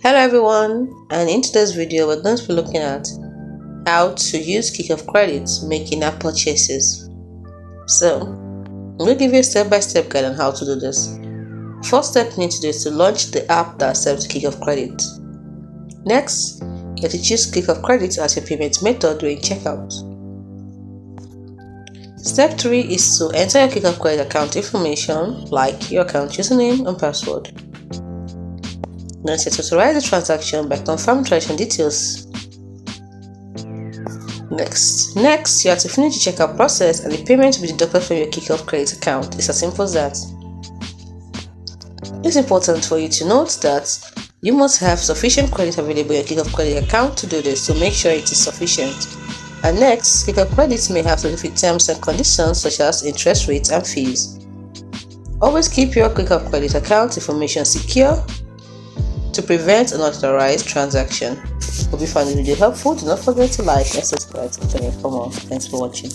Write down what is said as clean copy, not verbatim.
Hello everyone, and in today's video we're going to be looking at how to use Kikoff credits making app purchases. So we'll give you a step-by-step guide on how to do this. First step you need to do is to launch the app that accepts Kikoff credit. Next, you have to choose Kikoff credit as your payment method during checkout. Step 3 is to enter your Kikoff credit account information like your account username and password. Then set to authorize the transaction by confirming transaction details. Next, you have to finish the checkout process and the payment will be deducted from your Kikoff credit account. It's as simple as that. It's important for you to note that you must have sufficient credit available in your Kikoff credit account to do this, so make sure it is sufficient. And next, Kikoff credits may have specific terms and conditions such as interest rates and fees. Always keep your Kikoff credit account information secure to prevent unauthorized transaction. Hope you found the video helpful. Do not forget to like and subscribe to the channel for more. Thanks for watching.